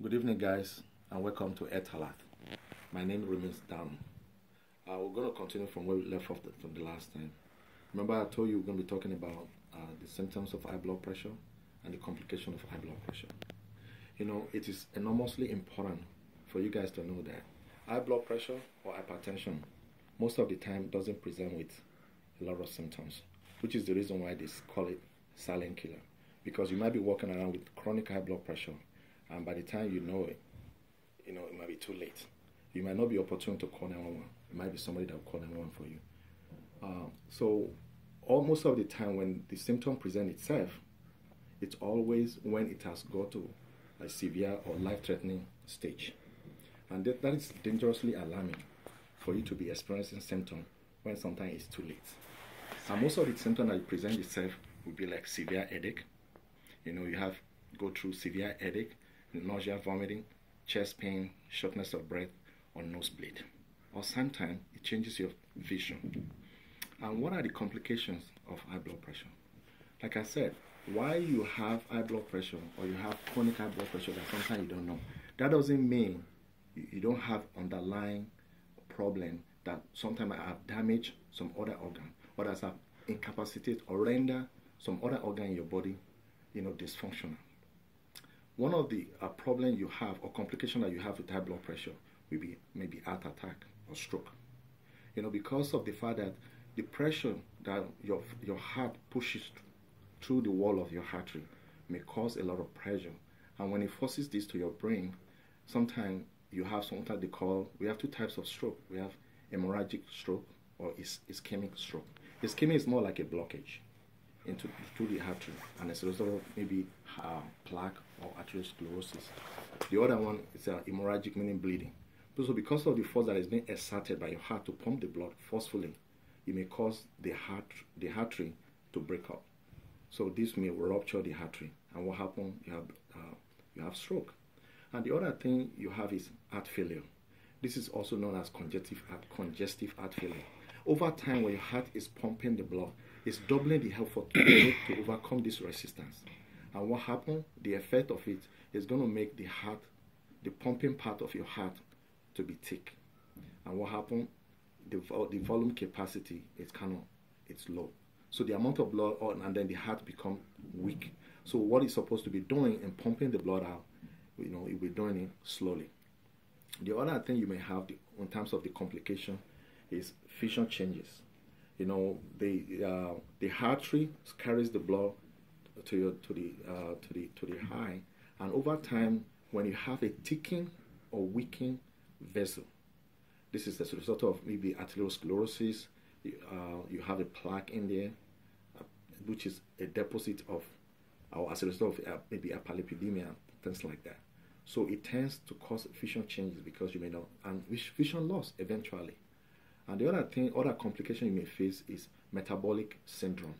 Good evening, guys, and welcome to Etalat. My name remains Dan. We're going to continue from where we left off from the last time. Remember, I told you we're going to be talking about the symptoms of high blood pressure and the complication of high blood pressure. It is enormously important for you guys to know that high blood pressure or hypertension most of the time doesn't present with a lot of symptoms, which is the reason why they call it silent killer. Because you might be walking around with chronic high blood pressure, and by the time you know it, it might be too late. You might not be opportune to call 911. It might be somebody that will call 911 for you. So almost of the time when the symptom presents itself, it's always when it has got to a severe or life-threatening stage. And that is dangerously alarming for you to be experiencing symptoms when sometimes it's too late. And most of the symptoms that present itself will be like severe headache. You go through severe headache, nausea, vomiting, chest pain, shortness of breath, or nosebleed. Or sometimes it changes your vision. And what are the complications of high blood pressure? Like I said, why you have high blood pressure or you have chronic high blood pressure that sometimes you don't know, that doesn't mean you don't have underlying problem that sometimes have damaged some other organ, or that have incapacitated or render some other organ in your body dysfunctional. One of the problem you have or complication that you have with high blood pressure will be maybe heart attack or stroke. Because of the fact that the pressure that your heart pushes through the wall of your artery may cause a lot of pressure. And when it forces this to your brain, sometimes you have something we have two types of stroke. We have hemorrhagic stroke or ischemic stroke. Ischemic is more like a blockage through the artery, and as a result of maybe plaque or atherosclerosis. The other one is hemorrhagic, meaning bleeding. So because of the force that is being exerted by your heart to pump the blood forcefully, it may cause the artery to break up. So this may rupture the artery, and what happens? You have stroke. And the other thing you have is heart failure. This is also known as congestive heart failure. Over time, when your heart is pumping the blood, it's doubling the effort to overcome this resistance. And what happens? The effect of it is going to make the heart, the pumping part of your heart, to be thick. And what happens? The volume capacity is it's low. So the amount of blood, and then the heart become weak. So what it's supposed to be doing in pumping the blood out, it will be doing it slowly. The other thing you may have in terms of the complication is vision changes. The artery carries the blood to the eye, and over time, when you have a thickened or weakened vessel, this is as a result of maybe atherosclerosis. You have a plaque in there, which is a deposit of, or as a result of maybe a lipidemia, things like that. So it tends to cause vision changes because you may not, and vision loss eventually. And the other complication you may face is metabolic syndrome,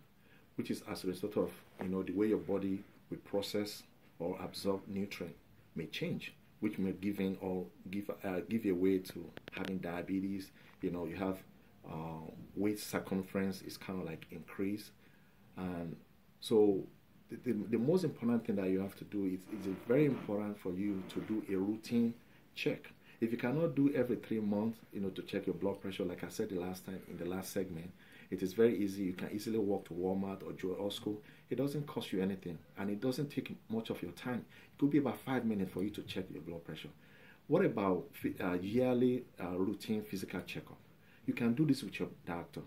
which is as a result of the way your body will process or absorb nutrient may change, which may give you a way to having diabetes. You have waist circumference is kind of like increased, and so the most important thing that you have to do is very important for you to do a routine check. If you cannot do every 3 months, to check your blood pressure, like I said the last time in the last segment, it is very easy. You can easily walk to Walmart or Costco. It doesn't cost you anything, and it doesn't take much of your time. It could be about 5 minutes for you to check your blood pressure. What about yearly routine physical checkup? You can do this with your doctor.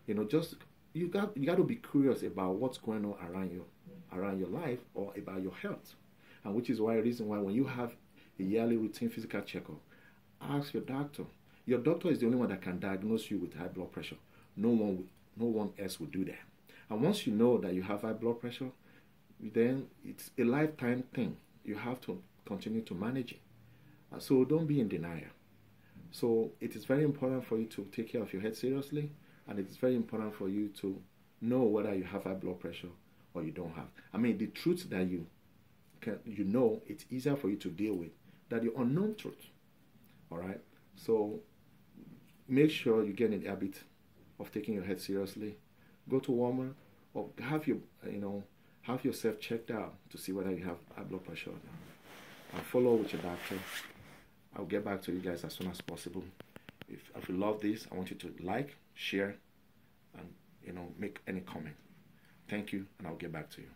You got to be curious about what's going on around your life or about your health, and which is reason why when you have a yearly routine physical checkup, ask your doctor. Your doctor is the only one that can diagnose you with high blood pressure. No one else will do that. And once you know that you have high blood pressure, then it's a lifetime thing. You have to continue to manage it. So don't be in denial. So it is very important for you to take care of your health seriously, and it is very important for you to know whether you have high blood pressure or you don't have. The truth that it's easier for you to deal with than the unknown truth. All right. So make sure you get in the habit of taking your health seriously. Go to Walmart or have yourself checked out to see whether you have high blood pressure or not. and follow with your doctor. I'll get back to you guys as soon as possible. If you love this, I want you to like, share, and make any comment. Thank you, and I'll get back to you.